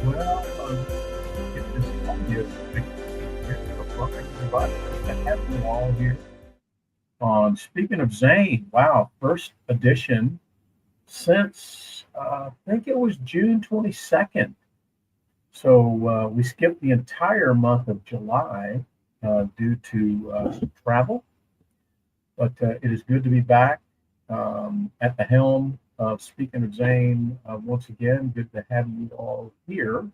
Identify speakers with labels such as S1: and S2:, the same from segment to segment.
S1: Well, get this audio fixed here. So welcome everybody. I have you all here. Speaking of Zane, wow, first edition since I think it was June 22nd. So we skipped the entire month of July due to travel, but it is good to be back at the helm of Speaking of Zane once again. Good to have you all here.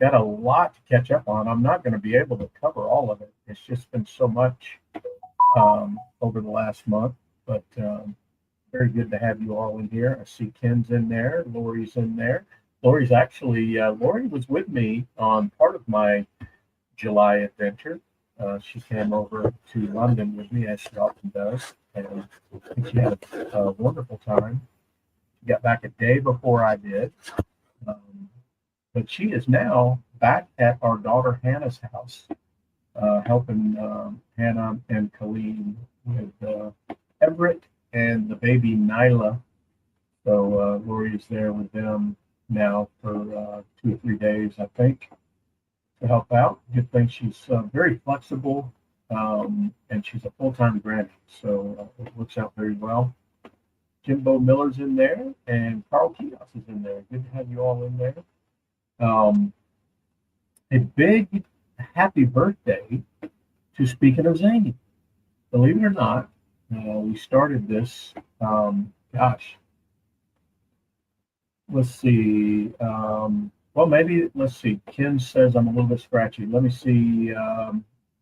S1: Got a lot to catch up on. I'm not going to be able to cover all of it. It's just been so much over the last month, but very good to have you all in here. I see Ken's in there, Lori's in there. Lori's actually, Lori was with me on part of my July adventure. She came over to London with me, as she often does, and I think she had a wonderful time. She got back a day before I did. But she is now back at our daughter Hannah's house, helping Hannah and Colleen with Everett and the baby Nyla. So Lori is there with them now for 2 or 3 days, I think, to help out. Good thing she's very flexible, and she's a full-time granny, so it works out very well. Jimbo Miller's in there, and Carl Kios is in there. Good to have you all in there. A big happy birthday to Speaking of Zane. Believe it or not, we started this, let's see, Well, maybe let's see. Ken says I'm a little bit scratchy. Let me see if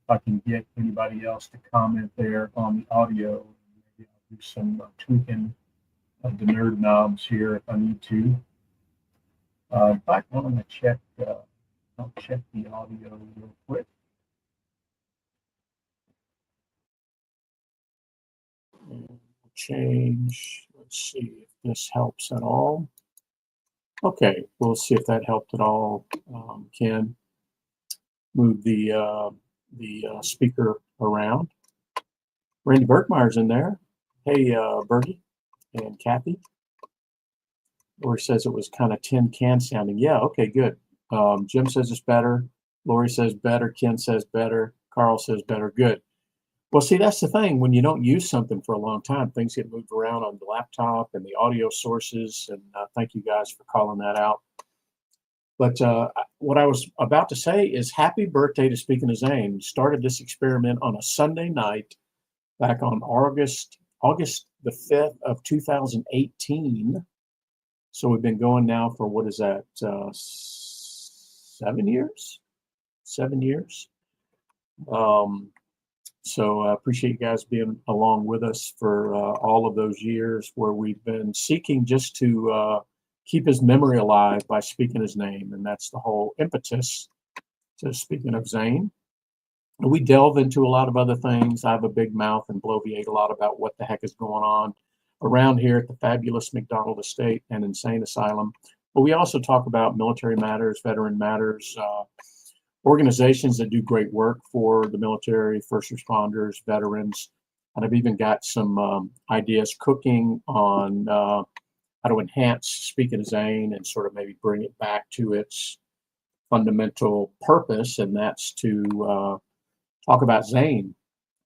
S1: I can get anybody else to comment there on the audio. Maybe I'll do some tweaking of the nerd knobs here if I need to. In fact, why don't I check? I'll check the audio real quick. Change. Let's see if this helps at all. Okay, we'll see if that helped at all. Ken, move the speaker around. Randy Berkmeyer's in there. Hey, Bertie and Kathy. Lori says it was kind of tin can sounding. Yeah, okay, good. Jim says it's better. Lori says better. Ken says better. Carl says better. Good. Well, see, that's the thing. When you don't use something for a long time, things get moved around on the laptop and the audio sources. And thank you guys for calling that out. But what I was about to say is happy birthday to Speaking of Zane. Started this experiment on a Sunday night back on August the 5th of 2018. So we've been going now for, what is that, 7 years? 7 years. So I appreciate you guys being along with us for all of those years where we've been seeking just to keep his memory alive by speaking his name. And that's the whole impetus to Speaking of Zane. And we delve into a lot of other things. I have a big mouth and bloviate a lot about what the heck is going on around here at the fabulous McDonald Estate and Insane Asylum. But we also talk about military matters, veteran matters, organizations that do great work for the military, first responders, veterans. And I've even got some ideas cooking on how to enhance Speaking of Zane and sort of maybe bring it back to its fundamental purpose, and that's to talk about Zane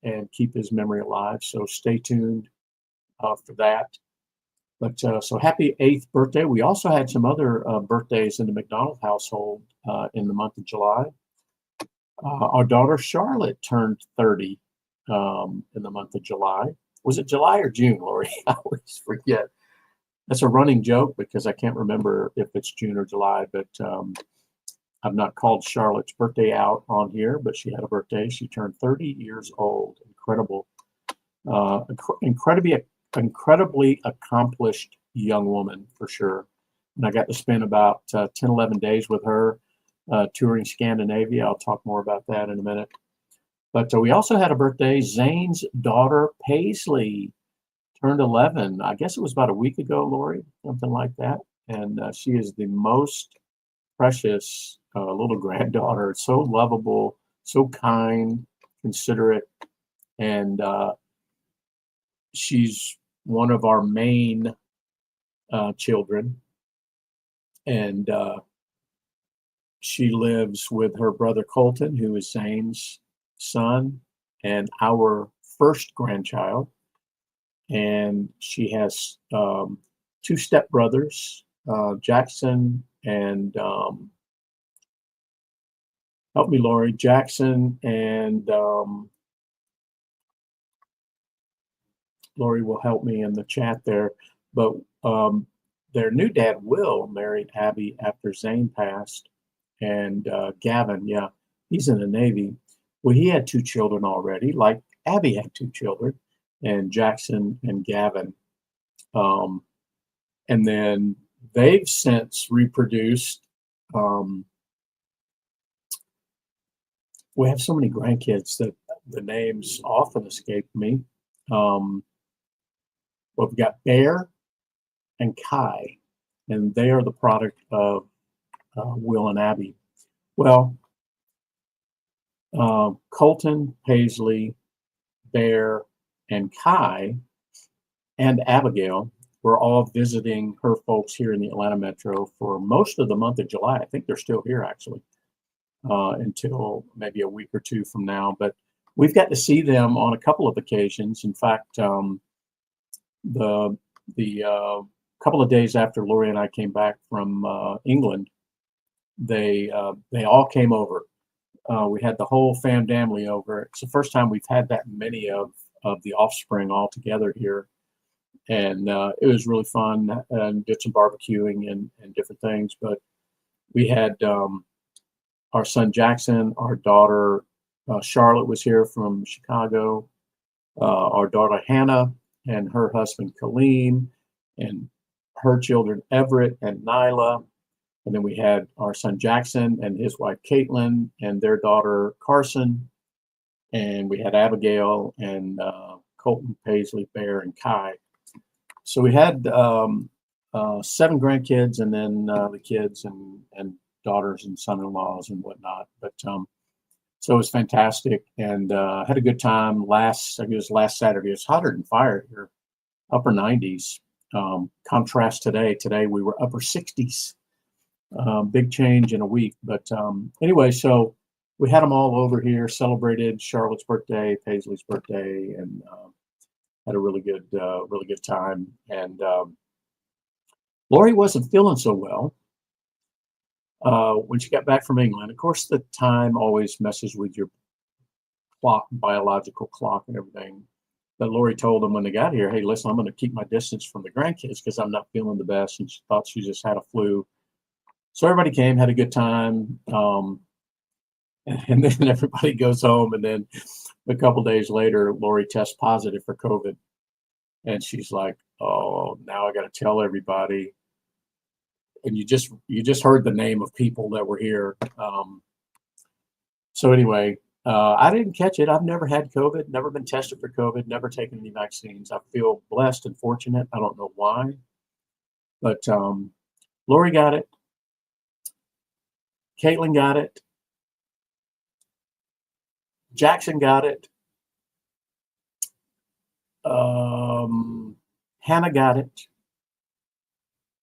S1: and keep his memory alive. So stay tuned for that. But so happy 8th birthday. We also had some other birthdays in the McDonald household in the month of July. Our daughter Charlotte turned 30 in the month of July. Was it July or June, Lori? I always forget. That's a running joke because I can't remember if it's June or July, but I've not called Charlotte's birthday out on here, but she had a birthday. She turned 30 years old. Incredible. Incredibly accomplished young woman for sure. And I got to spend about 10, 11 days with her touring Scandinavia. I'll talk more about that in a minute. But we also had a birthday. Zane's daughter, Paisley, turned 11. I guess it was about a week ago, Lori, something like that. And she is the most precious little granddaughter. So lovable, so kind, considerate. And she's one of our main children. And she lives with her brother Colton, who is Zane's son and our first grandchild. And she has 2 stepbrothers, Jackson and help me, Lori, Jackson and Lori will help me in the chat there. But their new dad, Will, married Abby after Zane passed. And Gavin, yeah, he's in the Navy. Well, he had 2 children already, like Abby had 2 children, and Jackson and Gavin. And then they've since reproduced. We have so many grandkids that the names often escape me. We've got Bear and Kai, and they are the product of Will and Abby. Well, Colton, Paisley, Bear, and Kai, and Abigail were all visiting her folks here in the Atlanta metro for most of the month of July. I think they're still here actually until maybe a week or 2 from now. But we've got to see them on a couple of occasions. In fact, the couple of days after Lori and I came back from England, they all came over. We had the whole family over. It's the first time we've had that many of the offspring all together here. And it was really fun and did some barbecuing and different things. But We had our son Jackson, our daughter Charlotte was here from Chicago, our daughter Hannah and her husband Colleen, and her children Everett and Nyla. And then we had our son Jackson and his wife Caitlin and their daughter Carson. And we had Abigail and Colton, Paisley, Bear, and Kai. So we had 7 grandkids, and then the kids and daughters and son-in-laws and whatnot. But so it was fantastic, and had a good time. I guess last Saturday. It's hotter than fire here, upper 90s. Contrast today. Today we were upper 60s. Big change in a week. But anyway, so we had them all over here, celebrated Charlotte's birthday, Paisley's birthday, and had a really good time. And Lori wasn't feeling so well when she got back from England. Of course, the time always messes with your clock, biological clock, and everything. But Lori told them when they got here, "Hey, listen, I'm going to keep my distance from the grandkids because I'm not feeling the best." And she thought she just had a flu. So everybody came, had a good time. And then everybody goes home, and then a couple days later, Lori tests positive for COVID, and she's like, "Oh, now I got to tell everybody." And you just heard the name of people that were here. So anyway, I didn't catch it. I've never had COVID, never been tested for COVID, never taken any vaccines. I feel blessed and fortunate. I don't know why, but Lori got it. Caitlin got it. Jackson got it. Hannah got it.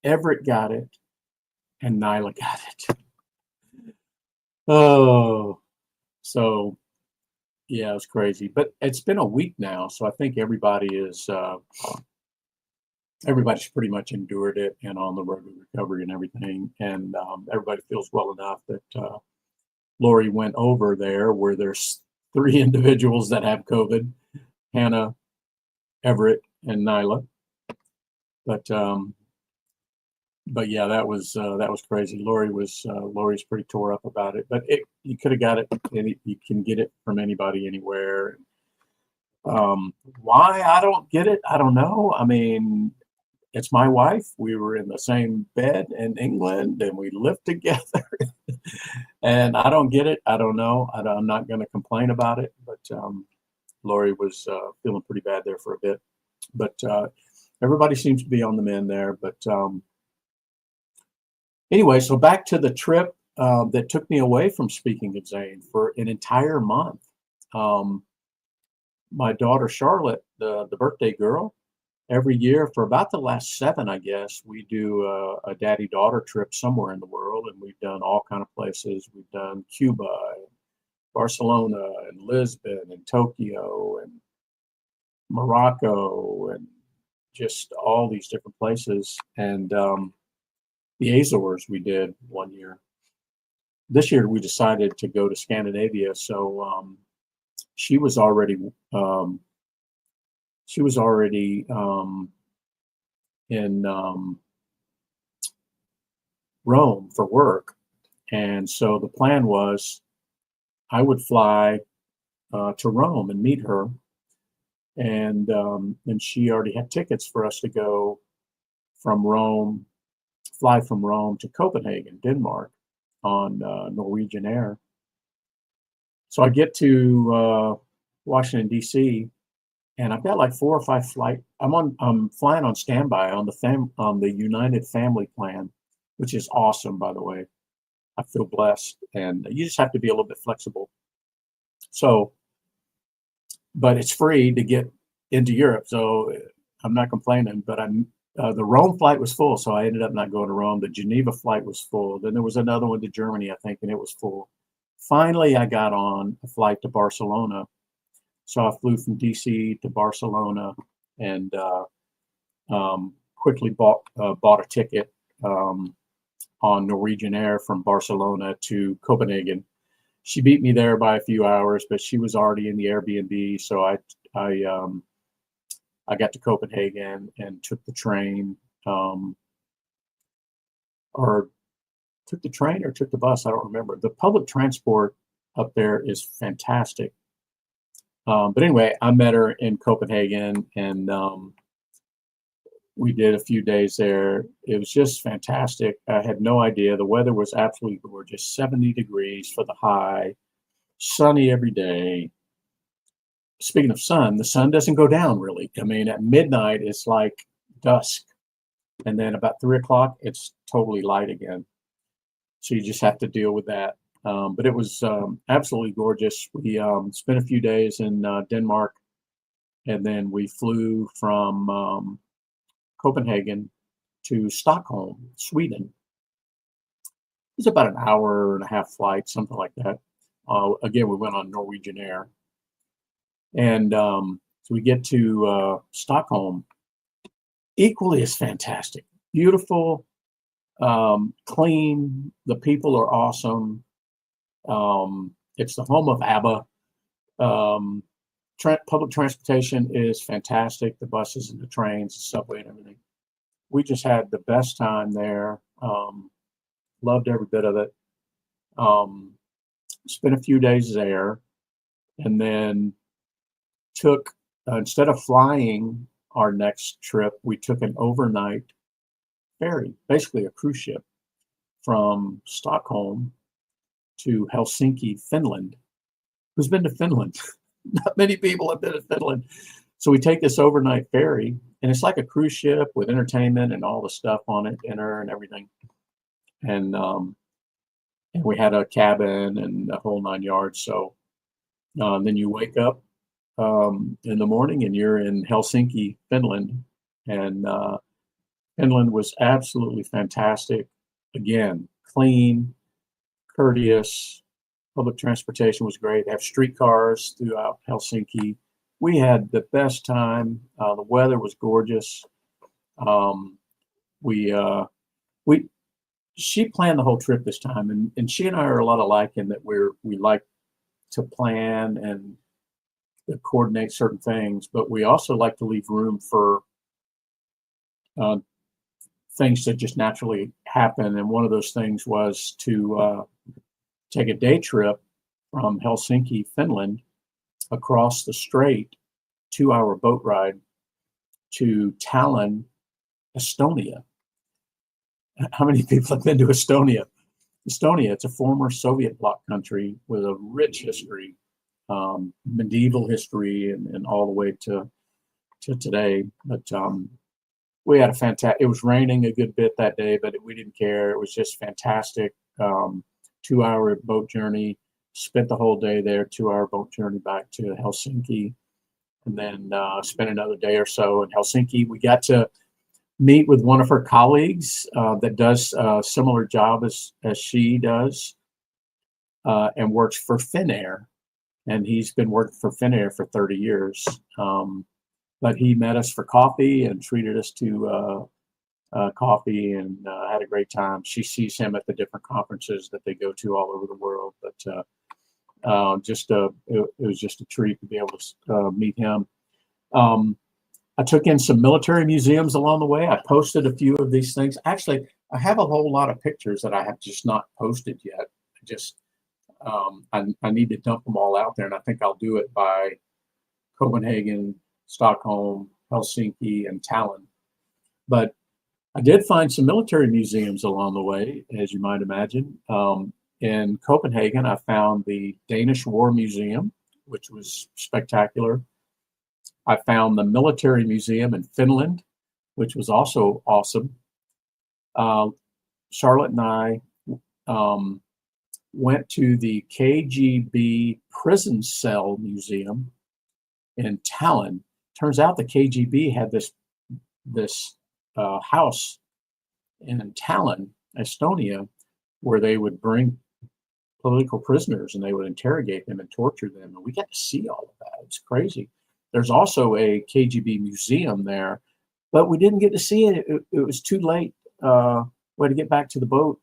S1: Everett got it. And Nyla got it. Oh, so yeah, it was crazy. But it's been a week now, so I think everybody's pretty much endured it and on the road to recovery and everything. And everybody feels well enough that Lori went over there where there's 3 individuals that have COVID: Hannah, Everett, and Nyla. But yeah, that was crazy. Lori's pretty tore up about it, but you could have got it. You can get it from anybody, anywhere. Why I don't get it, I don't know. I mean, it's my wife. We were in the same bed in England, and we lived together. And I don't get it. I don't know. I'm not going to complain about it. But Lori was feeling pretty bad there for a bit. But everybody seems to be on the mend there. But anyway, so back to the trip that took me away from Speaking of Zane for an entire month. My daughter Charlotte, the birthday girl, every year for about the last 7, I guess, we do a daddy-daughter trip somewhere in the world, and we've done all kind of places. We've done Cuba, and Barcelona, and Lisbon, and Tokyo, and Morocco, and just all these different places. And the Azores we did one year. This year we decided to go to Scandinavia, so she was already in Rome for work, and so the plan was I would fly to Rome and meet her, and she already had tickets for us to go from Rome, fly from Rome to Copenhagen, Denmark, on Norwegian Air. So I get to Washington D.C. and I've got like 4 or 5 flights. I'm flying on standby on the United Family Plan, which is awesome, by the way. I feel blessed, and you just have to be a little bit flexible. So, but it's free to get into Europe, so I'm not complaining. But the Rome flight was full, so I ended up not going to Rome. The Geneva flight was full. Then there was another one to Germany, I think, and it was full. Finally, I got on a flight to Barcelona. So I flew from DC to Barcelona and quickly bought a ticket on Norwegian Air from Barcelona to Copenhagen. She beat me there by a few hours, but she was already in the Airbnb. So I got to Copenhagen and took the train, or took the train or took the bus. I don't remember. The public transport up there is fantastic. But anyway, I met her in Copenhagen, and we did a few days there. It was just fantastic. I had no idea. The weather was absolutely gorgeous, 70 degrees for the high, sunny every day. Speaking of sun, the sun doesn't go down really. I mean, at midnight, it's like dusk. And then about 3 o'clock, it's totally light again. So you just have to deal with that. But it was absolutely gorgeous. We spent a few days in Denmark, and then we flew from Copenhagen to Stockholm, Sweden. It was about an hour and a half flight, something like that. Again, we went on Norwegian Air. And so we get to Stockholm, equally as fantastic, beautiful, clean. The people are awesome. It's the home of ABBA. Public transportation is fantastic. The buses and the trains, the subway and everything. We just had the best time there. Loved every bit of it. Spent a few days there, and then took, instead of flying our next trip, we took an overnight ferry, basically a cruise ship, from Stockholm to Helsinki, Finland. Who's been to Finland? Not many people have been to Finland. So we take this overnight ferry, and it's like a cruise ship with entertainment and all the stuff on it, dinner and everything. And we had a cabin and the whole 9 yards. So then you wake up in the morning and you're in Helsinki, Finland. And Finland was absolutely fantastic. Again, clean, courteous. Public transportation was great. They have streetcars throughout Helsinki. We had the best time. The weather was gorgeous. She planned the whole trip this time, and she and I are a lot alike in that we like to plan and coordinate certain things, but we also like to leave room for things that just naturally happen. And one of those things was to take a day trip from Helsinki, Finland, across the strait, 2-hour boat ride to Tallinn, Estonia. How many people have been to Estonia? Estonia, it's a former Soviet bloc country with a rich history, medieval history, and all the way to today. But we had a fantastic, it was raining a good bit that day, but we didn't care. It was just fantastic. 2-hour boat journey, spent the whole day there, 2-hour boat journey back to Helsinki, and then spent another day or so in Helsinki. We got to meet with one of her colleagues that does a similar job as she does, and works for Finnair. And he's been working for Finnair for 30 years. But he met us for coffee and treated us to coffee, and had a great time. She sees him at the different conferences that they go to all over the world. But it was just a treat to be able to meet him. I took in some military museums along the way. I posted a few of these things. Actually, I have a whole lot of pictures that I have just not posted yet. I need to dump them all out there, and I think I'll do it by Copenhagen, Stockholm, Helsinki, and Tallinn. But I did find some military museums along the way, as you might imagine. In Copenhagen, I found the Danish War Museum, which was spectacular. I found the Military Museum in Finland, which was also awesome. Charlotte and I went to the KGB Prison Cell Museum in Tallinn. Turns out the KGB had this house in Tallinn, Estonia, where they would bring political prisoners and they would interrogate them and torture them. And we got to see all of that. It's crazy. There's also a KGB museum there, but we didn't get to see it. It was too late. We had to get back to the boat.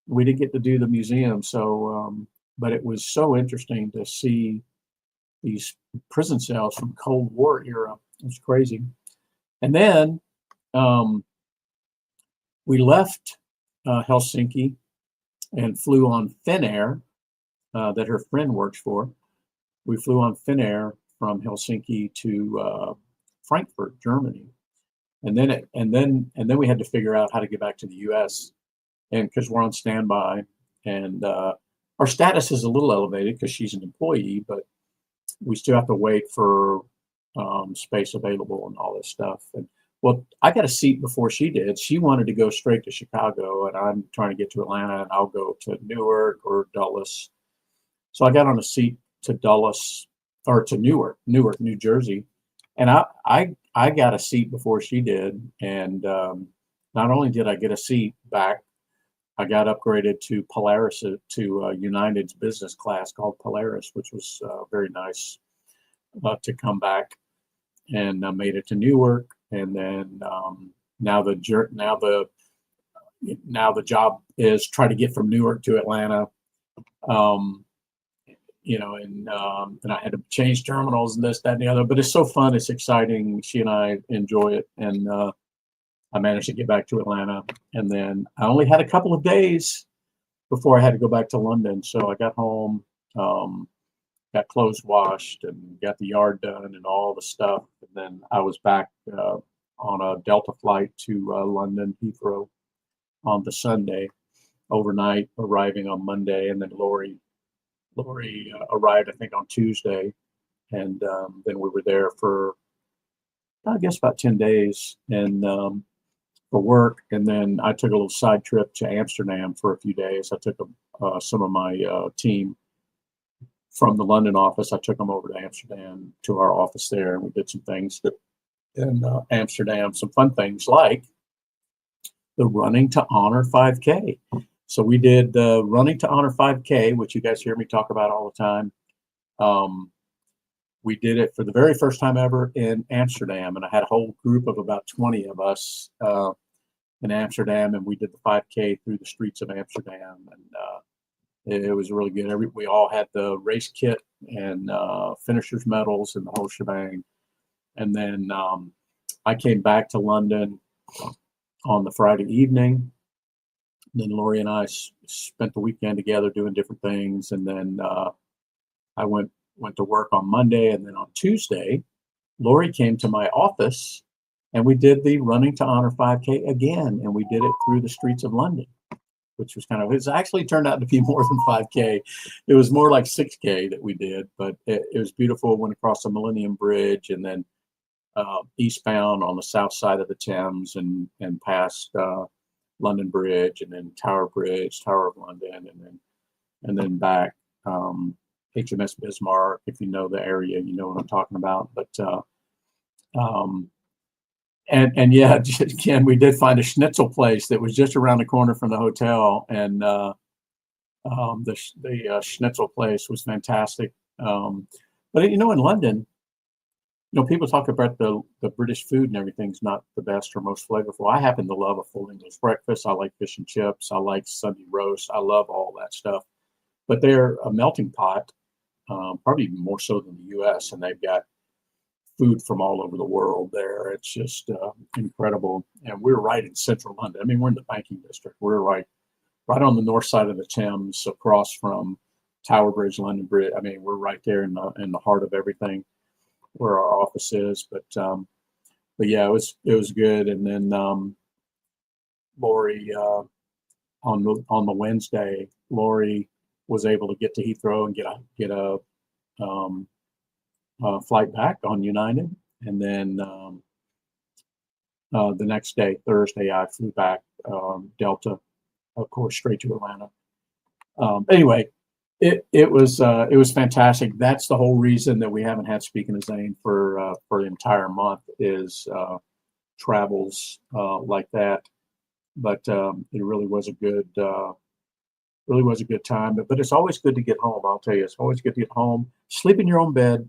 S1: We didn't get to do the museum. So, but it was so interesting to see these prison cells from Cold War era. It was crazy. And then we left Helsinki and flew on Finnair that her friend works for. We flew on Finnair from Helsinki to Frankfurt, Germany, and then we had to figure out how to get back to the U.S. and because we're on standby, and our status is a little elevated because she's an employee, but we still have to wait for space available and all this stuff. And well, I got a seat before she did. She wanted to go straight to Chicago, and I'm trying to get to Atlanta, and I'll go to Newark or Dulles. So I got on a seat to Dulles or to Newark, New Jersey, and I got a seat before she did. And not only did I get a seat back, I got upgraded to Polaris, to United's business class called Polaris, which was very nice to come back, and made it to Newark. And then now the job is try to get from Newark to Atlanta. And I had to change terminals and this, that, and the other. But it's so fun. It's exciting. She and I enjoy it. And I managed to get back to Atlanta. And then I only had a couple of days before I had to go back to London. So I got home, got clothes washed, and got the yard done and all the stuff. And then I was back on a Delta flight to London, Heathrow, on the Sunday, overnight, arriving on Monday. And then Lori arrived, I think, on Tuesday, and then we were there for, I guess, about 10 days, and for work. And then I took a little side trip to Amsterdam for a few days. I took some of my team from the London office. I took them over to Amsterdam to our office there, and we did some things in Amsterdam, some fun things like the Running to Honor 5K. So we did the Running to Honor 5K, which you guys hear me talk about all the time. We did it for the very first time ever in Amsterdam, and I had a whole group of about 20 of us in Amsterdam, and we did the 5K through the streets of Amsterdam, and it was really good. We all had the race kit and finishers medals and the whole shebang. And then I came back to London on the Friday evening. Then Lori and I spent the weekend together doing different things, and then I went to work on Monday, and then on Tuesday, Lori came to my office, and we did the Running to Honor 5K again, and we did it through the streets of London, which was it's actually turned out to be more than 5K. It was more like 6K that we did, but it was beautiful. Went across the Millennium Bridge, and then eastbound on the south side of the Thames, and past London Bridge, and then Tower Bridge, Tower of London, and then back HMS Bismarck. If you know the area, you know what I'm talking about. But and yeah, again, we did find a schnitzel place that was just around the corner from the hotel, and the schnitzel place was fantastic. But in London, people talk about the British food and everything's not the best or most flavorful. I happen to love a full English breakfast. I like fish and chips. I like Sunday roast. I love all that stuff. But they're a melting pot, probably even more so than the U.S., and they've got food from all over the world there. It's just incredible. And we're right in central London. I mean, we're in the banking district. We're right on the north side of the Thames, across from Tower Bridge, London Bridge. I mean, we're right there in the heart of everything, where our office is. But yeah, it was good. And then Lori on the Wednesday, Lori was able to get to Heathrow and get a flight back on United. And then the next day, Thursday, I flew back Delta, of course, straight to Atlanta. Anyway, it was fantastic. That's the whole reason that we haven't had Speaking of Zane for the entire month, is travels like that. But it really was a good time. But it's always good to get home. I'll tell you, it's always good to get home, sleep in your own bed,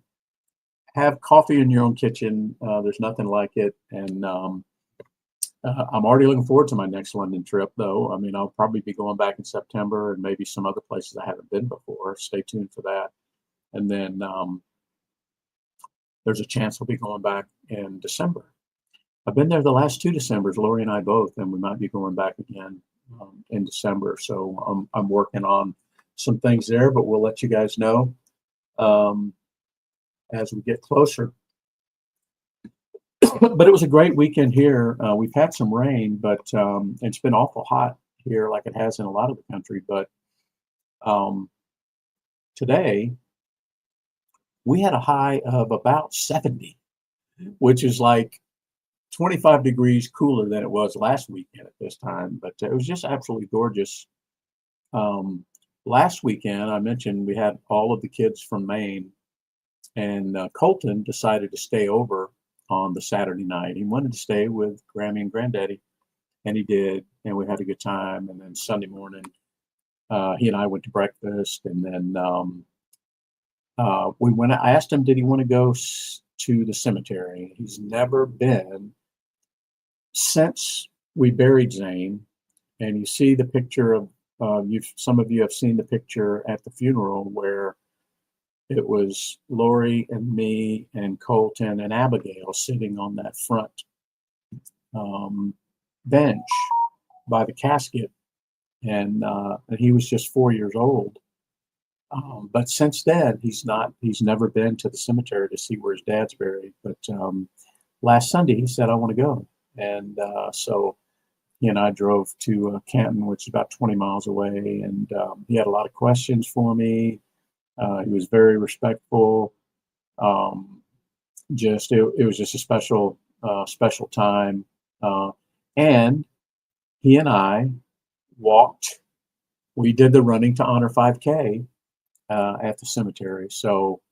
S1: have coffee in your own kitchen. There's nothing like it. And I'm already looking forward to my next London trip, though. I mean, I'll probably be going back in September, and maybe some other places I haven't been before. Stay tuned for that. And then there's a chance I'll be going back in December. I've been there the last 2 Decembers, Lori and I both, and we might be going back again in December. So I'm working on some things there, but we'll let you guys know um, as we get closer. But it was a great weekend here. We've had some rain, but it's been awful hot here, like it has in a lot of the country. But um, today we had a high of about 70, which is like 25 degrees cooler than it was last weekend at this time. But it was just absolutely gorgeous. Um, Last weekend, I mentioned we had all of the kids from Maine, and Colton decided to stay over on the Saturday night. He wanted to stay with Grammy and Granddaddy, and he did, and we had a good time. And then Sunday morning, he and I went to breakfast, and then we went. I asked him, did he want to go to the cemetery? He's never been since we buried Zane. And you see the picture of some of you have seen the picture at the funeral where it was Lori and me and Colton and Abigail sitting on that front bench by the casket, and he was just 4 years old. But since then, he's never been to the cemetery to see where his dad's buried. But last Sunday, he said, I want to go. And so he and I drove to Canton, which is about 20 miles away. And he had a lot of questions for me. He was very respectful. It was just a special time. And he and I walked. We did the Running to Honor 5K at the cemetery. So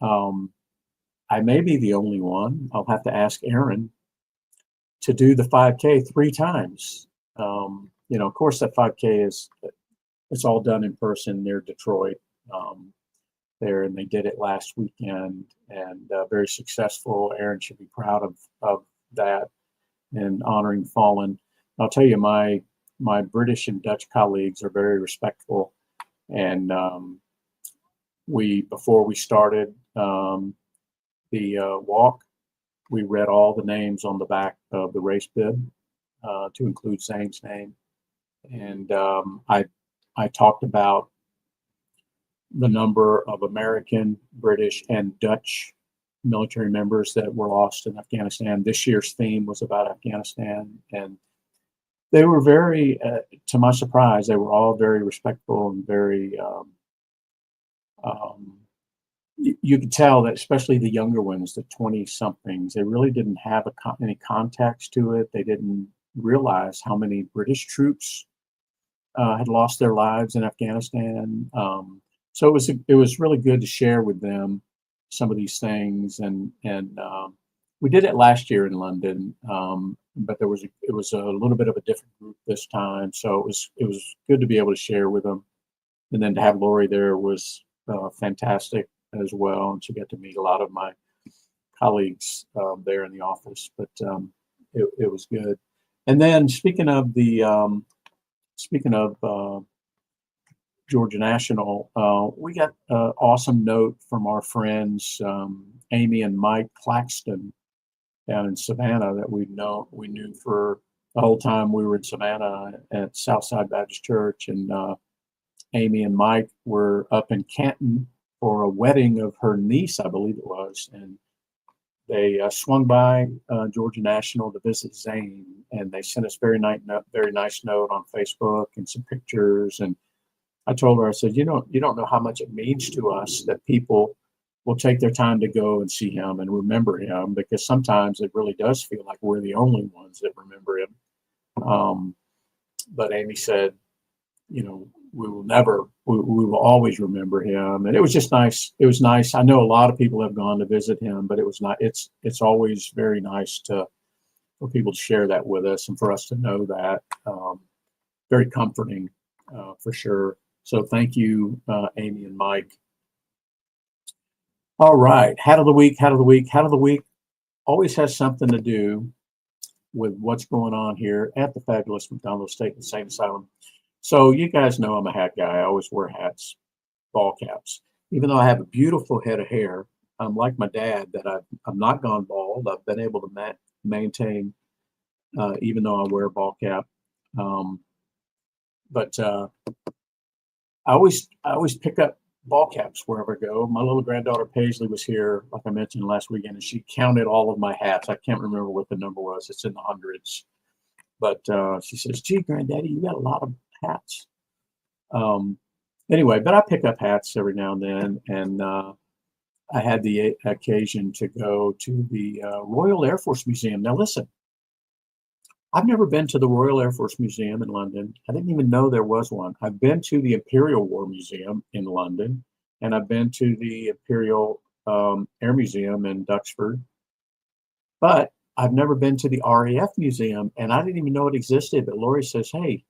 S1: I may be the only one. I'll have to ask Aaron to do the 5K 3 times. Of course, that 5K it's all done in person near Detroit there, and they did it last weekend, and very successful. Aaron should be proud of that and honoring fallen. I'll tell you, my British and Dutch colleagues are very respectful, and before we started the walk, we read all the names on the back of the race bib to include Zane's name, and I talked about the number of American, British, and Dutch military members that were lost in Afghanistan. This year's theme was about Afghanistan, and they were very, to my surprise, they were all very respectful and very. You could tell that, especially the younger ones, the 20-somethings, they really didn't have any context to it. They didn't realize how many British troops had lost their lives in Afghanistan. So it was really good to share with them some of these things, and we did it last year in London, but it was a little bit of a different group this time. So it was good to be able to share with them, and then to have Lori there was fantastic as well, and she got to meet a lot of my colleagues there in the office. But it was good. And then speaking of Georgia National, we got an awesome note from our friends Amy and Mike Claxton down in Savannah that we knew for the whole time we were in Savannah at Southside Baptist Church, and Amy and Mike were up in Canton for a wedding of her niece, I believe it was, and they swung by Georgia National to visit Zane, and they sent us very nice note on Facebook and some pictures. And I told her, I said, you don't know how much it means to us that people will take their time to go and see him and remember him, because sometimes it really does feel like we're the only ones that remember him. But Amy said, we will always remember him. And it was just nice. It was nice. I know a lot of people have gone to visit him, but it was not, it's always very nice for people to share that with us and for us to know that. Very comforting for sure. So thank you, Amy and Mike. All right. Hat of the week. Hat of the week always has something to do with what's going on here at the fabulous McDonald State Insane Asylum. So you guys know I'm a hat guy. I always wear hats, ball caps. Even though I have a beautiful head of hair, I'm like my dad that I've not gone bald. I've been able to maintain, even though I wear a ball cap. But I always pick up ball caps wherever I go. My little granddaughter Paisley was here, like I mentioned last weekend, and she counted all of my hats. I can't remember what the number was. It's in the hundreds. But she says, "Gee, Granddaddy, you got a lot of hats." Um, anyway, but I pick up hats every now and then, and I had the occasion to go to the Royal Air Force Museum. Now, listen, I've never been to the Royal Air Force Museum in London. I didn't even know there was one. I've been to the Imperial War Museum in London, and I've been to the Imperial Air Museum in Duxford, but I've never been to the RAF Museum, and I didn't even know it existed. But Lori says, "Hey,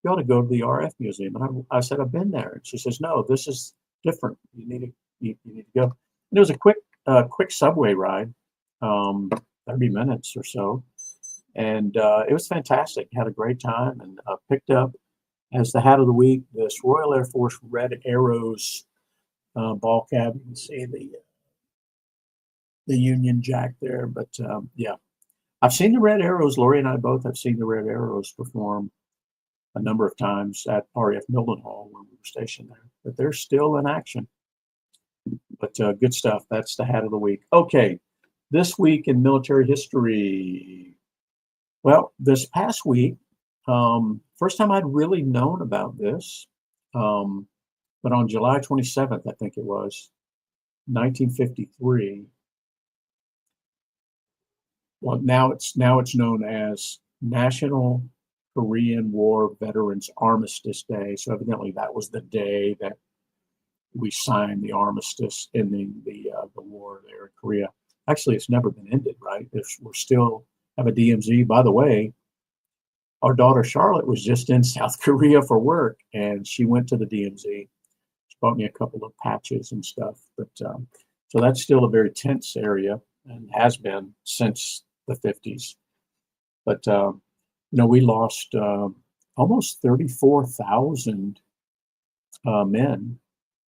S1: you ought to go to the RF Museum." And I said, "I've been there." And she says, "No, this is different. You need to go." And it was a quick subway ride, 30 minutes or so. And it was fantastic. Had a great time, and picked up as the hat of the week this Royal Air Force Red Arrows ball cap. You can see the Union Jack there, but yeah, I've seen the Red Arrows. Lori and I both have seen the Red Arrows perform a number of times at RAF Mildenhall when we were stationed there, but they're still in action. But good stuff. That's the hat of the week. Okay, this week in military history. Well, this past week, first time I'd really known about this, but on July 27th, I think it was, 1953. Well, now it's known as National Korean War Veterans Armistice Day. So evidently that was the day that we signed the armistice ending the war there in Korea. Actually, it's never been ended, right? We're still have a DMZ. By the way, our daughter Charlotte was just in South Korea for work, and she went to the DMZ. She bought me a couple of patches and stuff. But so that's still a very tense area and has been since the 50s. But we lost almost 34,000 men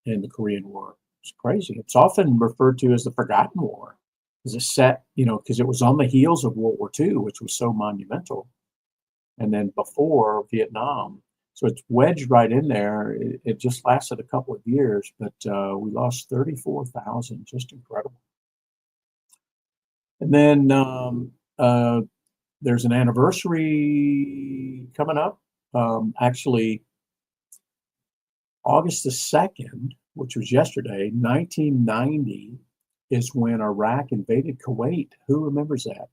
S1: in the Korean War. It's crazy. It's often referred to as the Forgotten War. It's set, because it was on the heels of World War II, which was so monumental, and then before Vietnam. So it's wedged right in there. It just lasted a couple of years, but we lost 34,000. Just incredible. And then there's an anniversary coming up. Actually, August the 2nd, which was yesterday, 1990, is when Iraq invaded Kuwait. Who remembers that?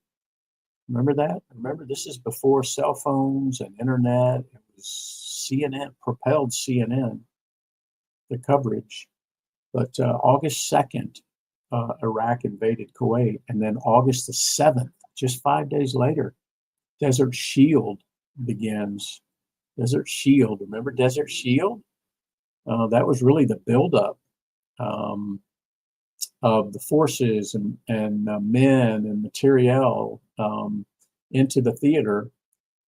S1: Remember that? Remember, this is before cell phones and internet. It was CNN, propelled CNN, the coverage. But August 2nd, Iraq invaded Kuwait. And then August the 7th, just 5 days later, Desert Shield begins. Desert Shield, remember Desert Shield? That was really the buildup of the forces and men and materiel into the theater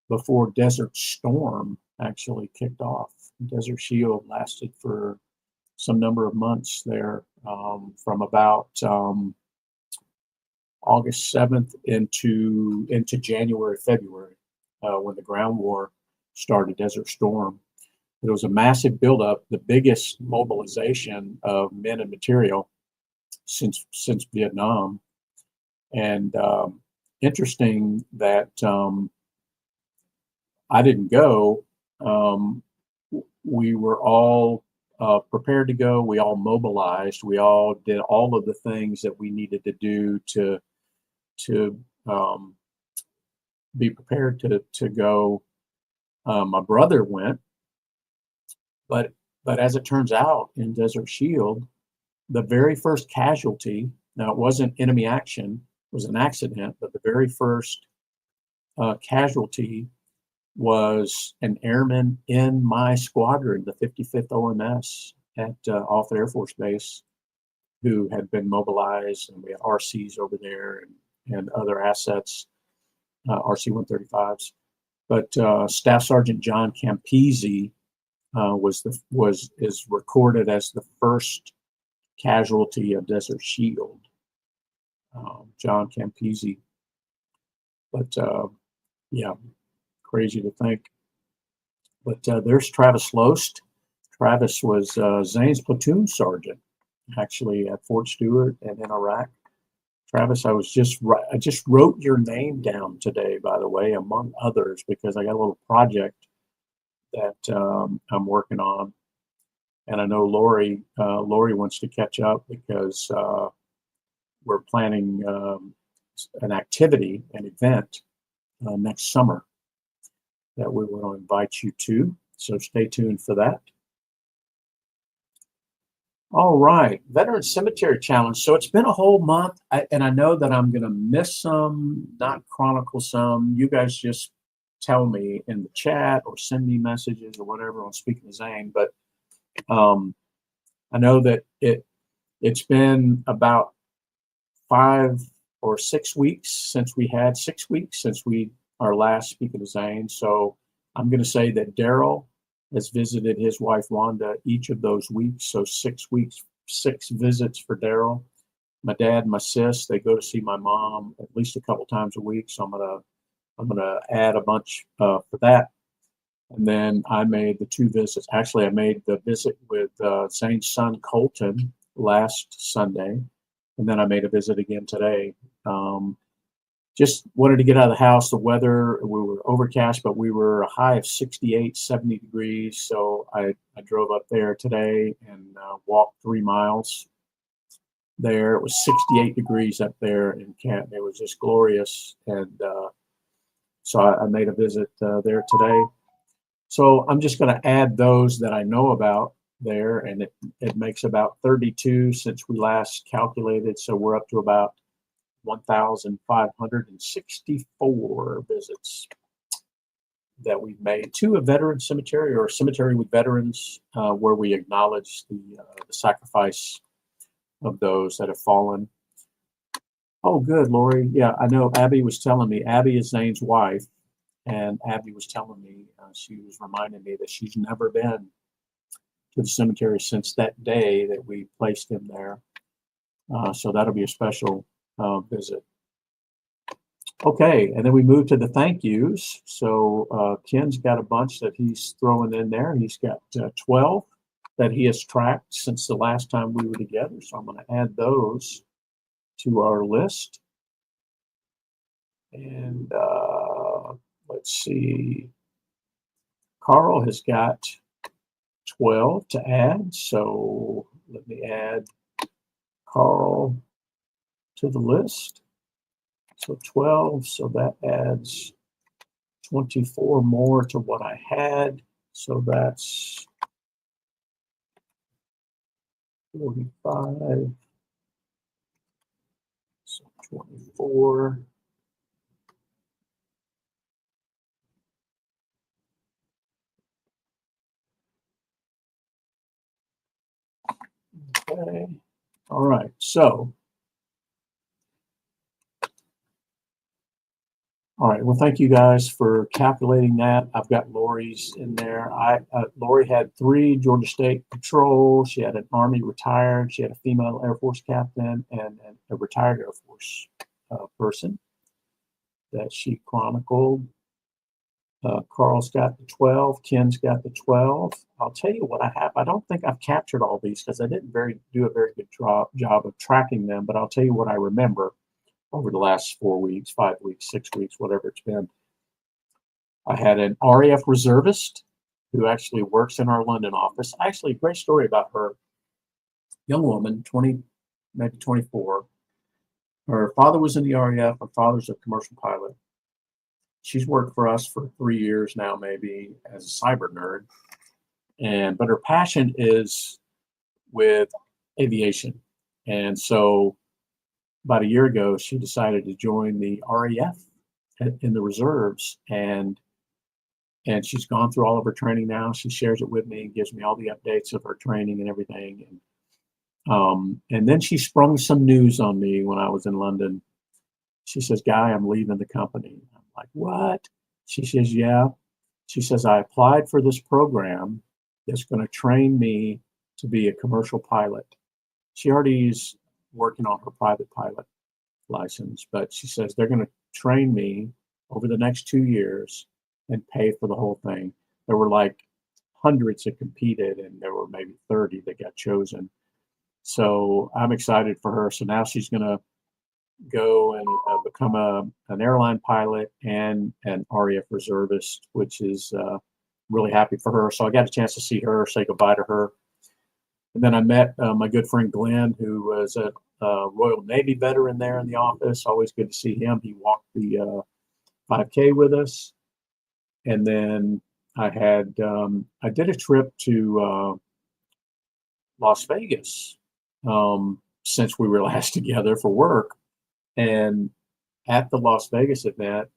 S1: before Desert Storm actually kicked off. Desert Shield lasted for some number of months there, from about August 7th into January, February, when the ground war started, Desert Storm. It was a massive buildup, the biggest mobilization of men and material since Vietnam. And interesting that I didn't go. We were all prepared to go. We all mobilized. We all did all of the things that we needed to do to be prepared to go. My brother went, but as it turns out, in Desert Shield, the very first casualty, now it wasn't enemy action, it was an accident, but the very first casualty was an airman in my squadron, the 55th OMS at Offutt Air Force Base, who had been mobilized, and we had RCs over there and other assets, RC-135s. But Staff Sergeant John Campese is recorded as the first casualty of Desert Shield. John Campese. But yeah, crazy to think But there's Travis Loest. Travis was Zane's platoon sergeant, actually at Fort Stewart and in Iraq. Travis, I just wrote your name down today, by the way, among others, because I got a little project that I'm working on, and I know Lori wants to catch up because we're planning an activity, an event next summer that we will invite you to. So stay tuned for that. All right, Veteran Cemetery Challenge. So it's been a whole month, and I know that I'm going to miss some, not chronicle some. You guys just tell me in the chat or send me messages or whatever on Speaking to Zane. But I know that it's been about 5 or 6 weeks since we had 6 weeks since our last Speaking to Zane. So I'm going to say that Daryl has visited his wife Wanda each of those weeks. So 6 weeks, 6 visits for Daryl. My dad and my sis, they go to see my mom at least a couple times a week. So I'm gonna add a bunch for that. And then I made the 2 visits. Actually, I made the visit with Zane's son Colton last Sunday, and then I made a visit again today. Just wanted to get out of the house. The weather, we were overcast, but we were a high of 68, 70 degrees. So I drove up there today and walked 3 miles there. It was 68 degrees up there in Canton. It was just glorious. And so I made a visit there today. So I'm just going to add those that I know about there. And it makes about 32 since we last calculated. So we're up to about 1,564 visits that we've made to a veteran cemetery or a cemetery with veterans where we acknowledge the sacrifice of those that have fallen. Oh, good, Lori. Yeah, I know Abby was telling me. Abby is Zane's wife, and Abby was telling me, she was reminding me that she's never been to the cemetery since that day that we placed him there. So that'll be a special visit. Okay, and then we move to the thank yous. So Ken's got a bunch that he's throwing in there. He's got 12 that he has tracked since the last time we were together. So I'm going to add those to our list. And let's see. Carl has got 12 to add. So let me add Carl to the list. So 12, so that adds 24 more to what I had. So that's 45. So 24. Okay. All right. So, all right. Well, thank you guys for calculating that. I've got Lori's in there. Lori had 3 Georgia State Patrol. She had an Army retired. She had a female Air Force captain and a retired Air Force person that she chronicled. Carl's got the 12. Ken's got the 12. I'll tell you what I have. I don't think I've captured all these because I didn't do a very good job of tracking them, but I'll tell you what I remember over the last 4 weeks, 5 weeks, 6 weeks, whatever it's been. I had an RAF reservist who actually works in our London office. Actually, a great story about her. Young woman, 20, maybe 24. Her father was in the RAF. Her father's a commercial pilot. She's worked for us for 3 years now, maybe, as a cyber nerd. But her passion is with aviation. And so about a year ago, she decided to join the RAF in the reserves. And she's gone through all of her training now. She shares it with me and gives me all the updates of her training and everything. And then she sprung some news on me when I was in London. She says, Guy, I'm leaving the company. I'm like, what? She says, yeah. She says, I applied for this program that's going to train me to be a commercial pilot. She already is working on her private pilot license, but she says they're going to train me over the next 2 years and pay for the whole thing. there were like hundreds that competed, and there were maybe 30 that got chosen. So I'm excited for her. So now she's going to go and become an airline pilot and an RAF reservist, which is really happy for her. So I got a chance to see her, say goodbye to her. And then I met my good friend Glenn, who was a Royal Navy veteran there in the office. Always good to see him. He walked the 5K with us. And then I did a trip to Las Vegas since we were last together for work. And at the Las Vegas event,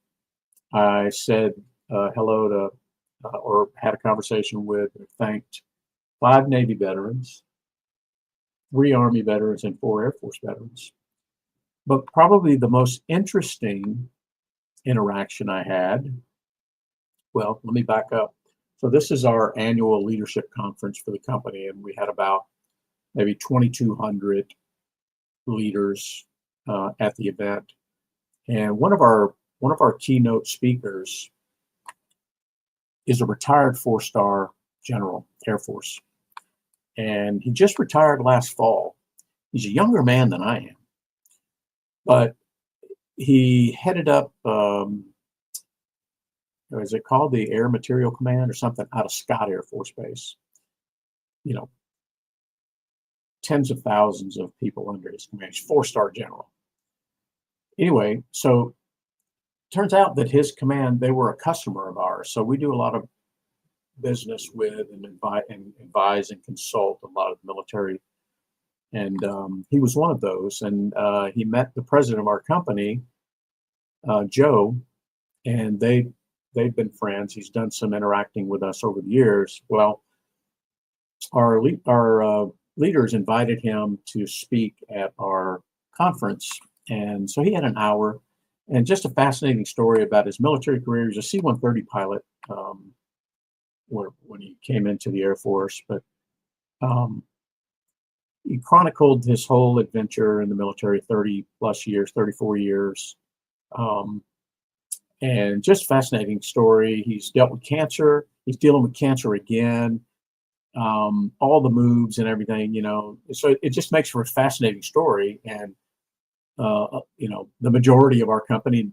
S1: I said hello to, or had a conversation with, and thanked 5 Navy veterans, 3 Army veterans, and 4 Air Force veterans. But probably the most interesting interaction I had, well, let me back up. So this is our annual leadership conference for the company, and we had about maybe 2,200 leaders at the event. And one of our keynote speakers is a retired 4-star general, Air Force. And he just retired last fall. He's a younger man than I am. But he headed up, is it called the Air Material Command or something, out of Scott Air Force Base? You know, tens of thousands of people under his command. He's 4-star general. Anyway, so turns out that his command, they were a customer of ours. So we do a lot of business with and advise and consult a lot of the military. And he was one of those. And he met the president of our company, Joe, and they've been friends. He's done some interacting with us over the years. Well, our leaders invited him to speak at our conference. And so he had an hour, and just a fascinating story about his military career. He's a C-130 pilot when he came into the Air Force, but he chronicled his whole adventure in the military, 30 plus years, 34 years. And just fascinating story. He's dealt with cancer. He's dealing with cancer again. All the moves and everything, you know. So it just makes for a fascinating story. And the majority of our company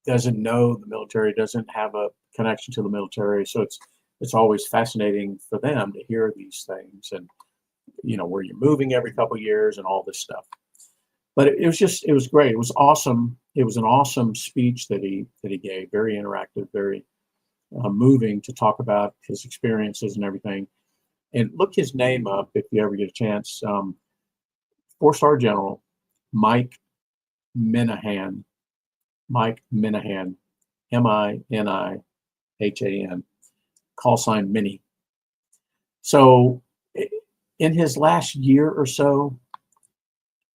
S1: doesn't know the military, doesn't have a connection to the military. So it's always fascinating for them to hear these things, and where you're moving every couple of years and all this stuff. But it was great. It was awesome. It was an awesome speech that he gave. Very interactive, very moving to talk about his experiences and everything. And look his name up if you ever get a chance. 4-star General Mike Minahan. Mike Minahan, Minihan, call sign Minnie. So in his last year or so,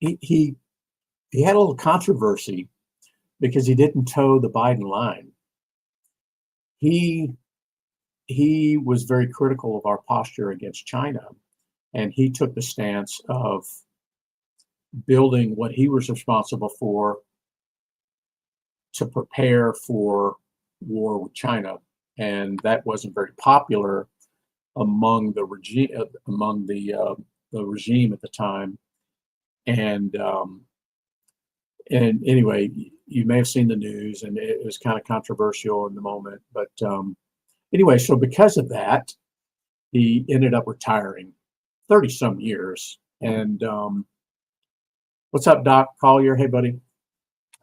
S1: he had a little controversy because he didn't toe the Biden line. He was very critical of our posture against China, and he took the stance of building what he was responsible for to prepare for war with China, and that wasn't very popular among the regime at the time. And anyway, you may have seen the news, and it was kind of controversial in the moment. But anyway, so because of that, he ended up retiring 30 some years. And what's up, Doc Collier? Hey, buddy.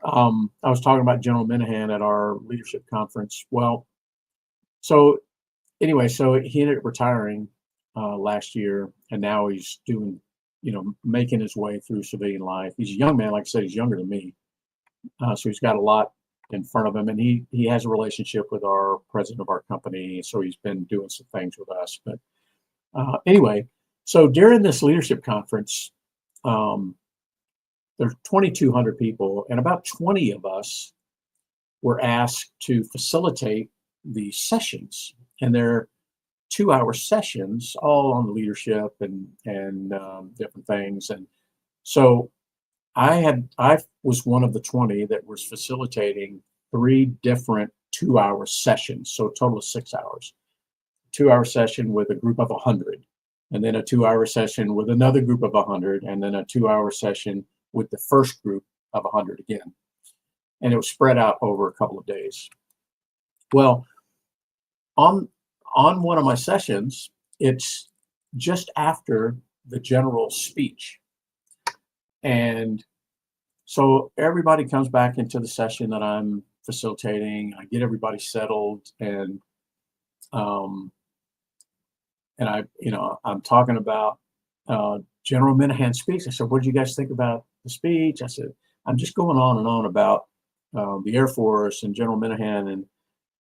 S1: I was talking about General Minahan at our leadership conference. Well, so anyway, so he ended up retiring last year, and now he's doing, making his way through civilian life. He's a young man, like I said, he's younger than me. So he's got a lot in front of him, and he has a relationship with our president of our company. So he's been doing some things with us. But anyway, so during this leadership conference, there's 2,200 people, and about 20 of us were asked to facilitate the sessions, and they're 2-hour sessions, all on leadership and different things. And so I was one of the 20 that was facilitating 3 different 2-hour sessions, so a total of 6 hours. 2-hour session with a group of 100, and then a 2-hour session with another group of 100, and then a 2-hour session with the first group of 100 again. And it was spread out over a couple of days. Well, on one of my sessions, it's just after the general speech. And so everybody comes back into the session that I'm facilitating. I get everybody settled, and I'm talking about General Minahan speaks. I said, "What did you guys think about the speech?" I said, "I'm just going on and on about the Air Force and General Minahan and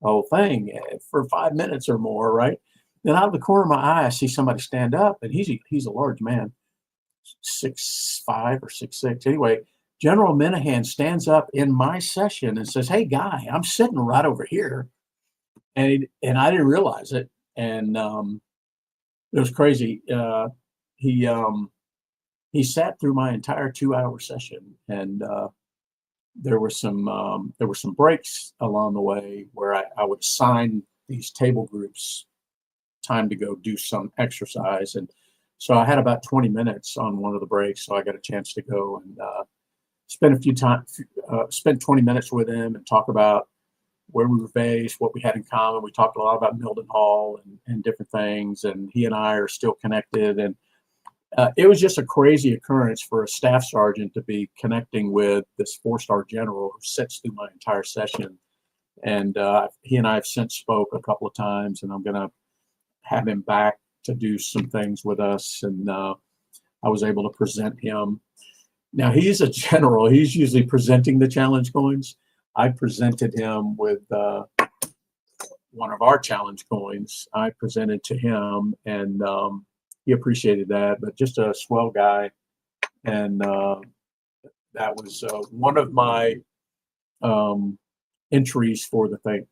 S1: the whole thing for 5 minutes or more, right?" Then out of the corner of my eye, I see somebody stand up, and he's a large man, 6'5" or 6'6". Anyway, General Minahan stands up in my session and says, "Hey, Guy, I'm sitting right over here," and I didn't realize it, and it was crazy. He sat through my entire 2-hour session, and there were some breaks along the way where I would assign these table groups time to go do some exercise, and so I had about 20 minutes on one of the breaks, so I got a chance to go and spend 20 minutes with him and talk about where we were based, what we had in common. We talked a lot about Milden Hall and different things, and he and I are still connected. And it was just a crazy occurrence for a staff sergeant to be connecting with this 4-star general who sits through my entire session. And he and I have since spoke a couple of times, and I'm going to have him back to do some things with us. And I was able to present him. Now, he's a general. He's usually presenting the challenge coins. I presented him with one of our challenge coins. I presented to him, and he appreciated that. But just a swell guy, and that was one of my entries for the Think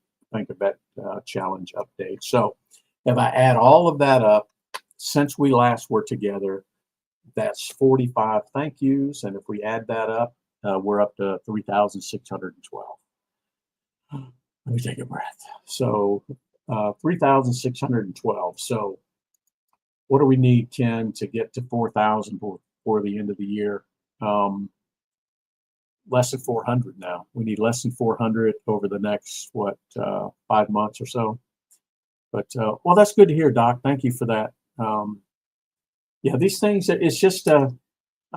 S1: a Bet challenge update. So, if I add all of that up, since we last were together, that's 45 thank yous, and if we add that up, we're up to 3,612. Let me take a breath. So 3,612. So what do we need, Ken, to get to 4,000 for the end of the year? Less than 400 now. We need less than 400 over the next, 5 months or so. But, well, that's good to hear, Doc. Thank you for that. Yeah, these things, it's just,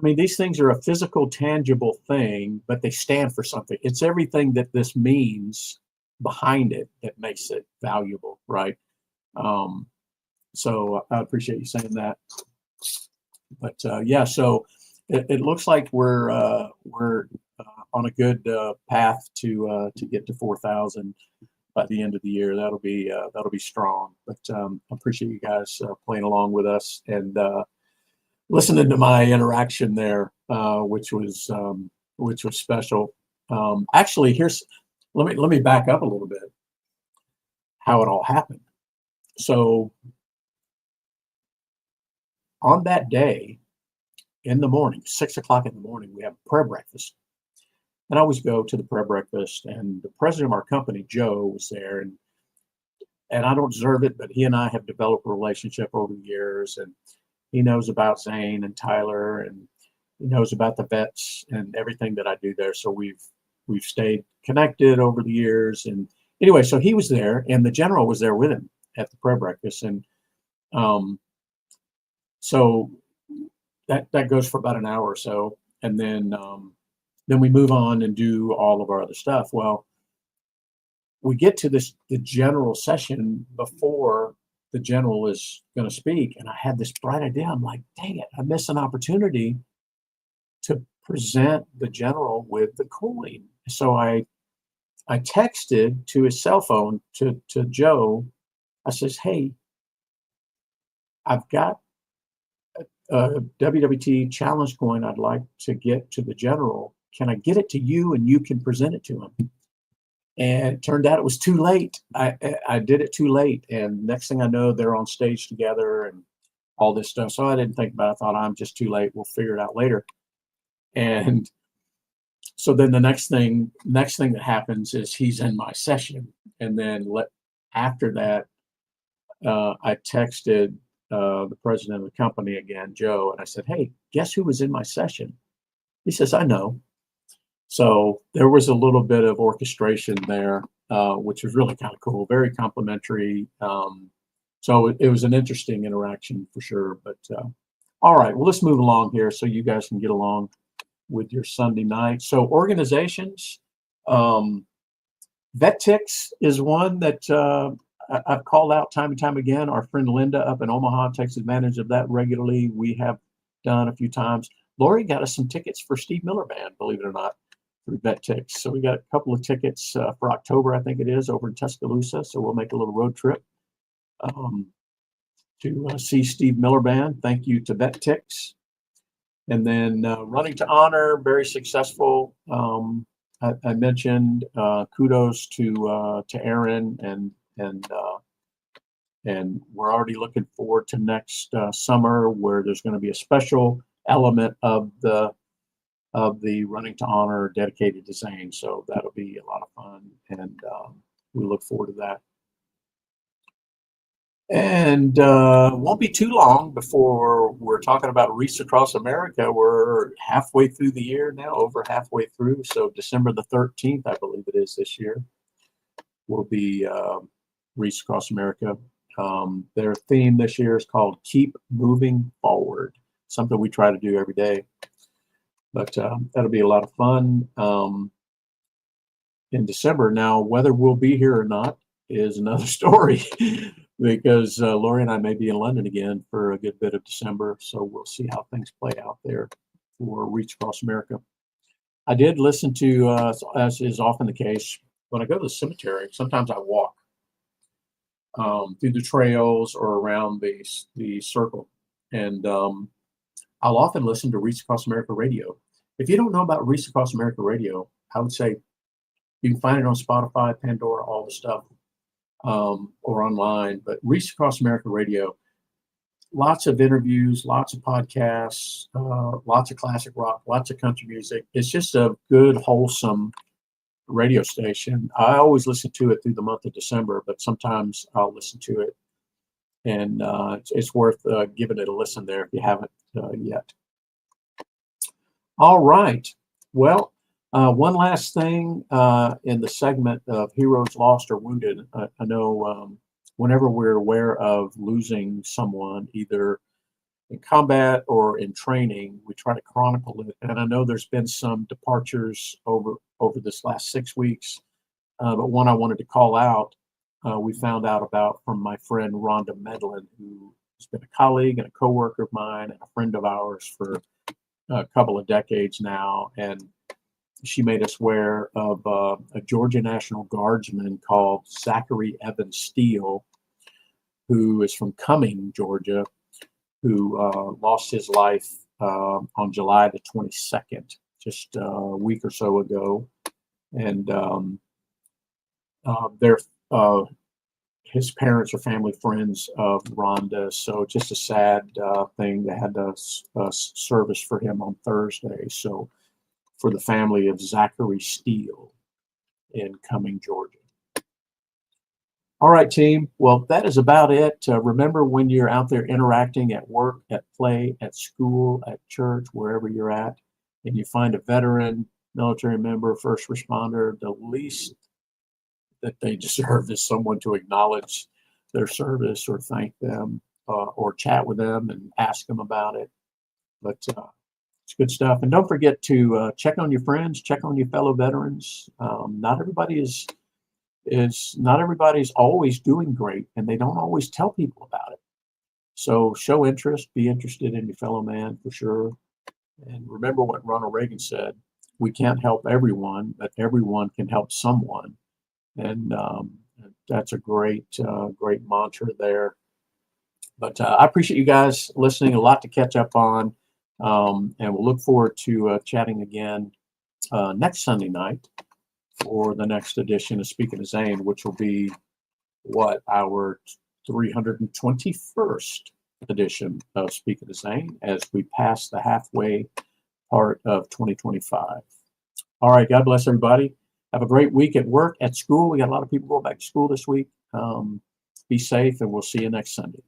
S1: these things are a physical, tangible thing, but they stand for something. It's everything that this means behind it that makes it valuable, right? So I appreciate you saying that. But yeah, so it looks like we're on a good path to get to 4,000 by the end of the year. That'll be strong. But I appreciate you guys playing along with us and listening to my interaction there, which was special. Actually, let me back up a little bit. How it all happened. So on that day, in the morning, 6 o'clock in the morning, we have prayer breakfast. And I always go to the prayer breakfast, and the president of our company, Joe, was there, and I don't deserve it, but he and I have developed a relationship over the years, and he knows about Zane and Tyler, and he knows about the vets and everything that I do there. So we've stayed connected over the years. And anyway, so he was there, and the general was there with him at the prayer breakfast, and so that goes for about an hour or so, and then we move on and do all of our other stuff. Well, we get to the general session before the general is going to speak, and I had this bright idea. I'm like, dang it, I missed an opportunity to present the general with the coin. So I texted to his cell phone to Joe. I says, hey, I've got a WWT challenge coin I'd like to get to the general. Can I get it to you and you can present it to him? And it turned out it was too late. I did it too late. And next thing I know, they're on stage together and all this stuff. So I didn't think about it. I thought, I'm just too late. We'll figure it out later. And so then the next thing that happens is he's in my session. And then after that, I texted the president of the company again, Joe, and I said, "Hey, guess who was in my session?" He says, "I know." So there was a little bit of orchestration there, which was really kind of cool, very complimentary. So it was an interesting interaction for sure. But all right, well, let's move along here so you guys can get along with your Sunday night. So organizations, um, VetTix is one that I've called out time and time again. Our friend Linda up in Omaha takes advantage of that regularly. We have done a few times. Lori got us some tickets for Steve Miller Band, believe it or not, through VetTix. So we got a couple of tickets for October, I think it is, over in Tuscaloosa. So we'll make a little road trip um, to see Steve Miller Band. Thank you to VetTix. And then Running to Honor, very successful. I mentioned kudos to Aaron and we're already looking forward to next summer where there's going to be a special element of the Running to Honor dedicated to Zane. So that'll be a lot of fun, and we look forward to that. And won't be too long before we're talking about Reefs Across America. We're halfway through the year now, over halfway through. So December the 13th, I believe it is this year, will be Reefs Across America. Their theme this year is called Keep Moving Forward, something we try to do every day. But that'll be a lot of fun in December. Now, whether we'll be here or not is another story because Lori and I may be in London again for a good bit of December. So we'll see how things play out there for Reach Across America. I did listen to, as is often the case, when I go to the cemetery, sometimes I walk through the trails or around the circle. And I'll often listen to Reach Across America Radio. If you don't know about Reach Across America Radio, I would say you can find it on Spotify, Pandora, all the stuff, or online. But Reach Across America Radio, lots of interviews, lots of podcasts, lots of classic rock, lots of country music. It's just a good, wholesome radio station. I always listen to it through the month of December, but sometimes I'll listen to it. And it's worth giving it a listen there if you haven't yet. All right. Well, one last thing in the segment of Heroes Lost or Wounded. I know whenever we're aware of losing someone, either in combat or in training, we try to chronicle it. And I know there's been some departures over this last 6 weeks, but one I wanted to call out, we found out about from my friend Rhonda Medlin, who has been a colleague and a coworker of mine and a friend of ours for a couple of decades now. And she made us aware of a Georgia National Guardsman called Zachary Evan Steele, who is from Cumming, Georgia, who lost his life on July the 22nd, just a week or so ago. And his parents are family friends of Rhonda, so just a sad thing. They had a service for him on Thursday. So for the family of Zachary Steele in Cumming, Georgia. All right, team. Well, that is about it. Remember, when you're out there interacting at work, at play, at school, at church, wherever you're at, and you find a veteran, military member, first responder, the least that they deserve is someone to acknowledge their service or thank them or chat with them and ask them about it. But it's good stuff. And don't forget to check on your friends, check on your fellow veterans. Not everybody's always doing great, and they don't always tell people about it. So show interest, be interested in your fellow man for sure. And remember what Ronald Reagan said: we can't help everyone, but everyone can help someone. And that's a great mantra there. But I appreciate you guys listening. A lot to catch up on, and we'll look forward to chatting again next Sunday night for the next edition of Speaking of Zane, which will be our 321st edition of Speaking of Zane as we pass the halfway part of 2025. All right, God bless everybody. Have a great week at work, at school. We got a lot of people going back to school this week. Be safe, and we'll see you next Sunday.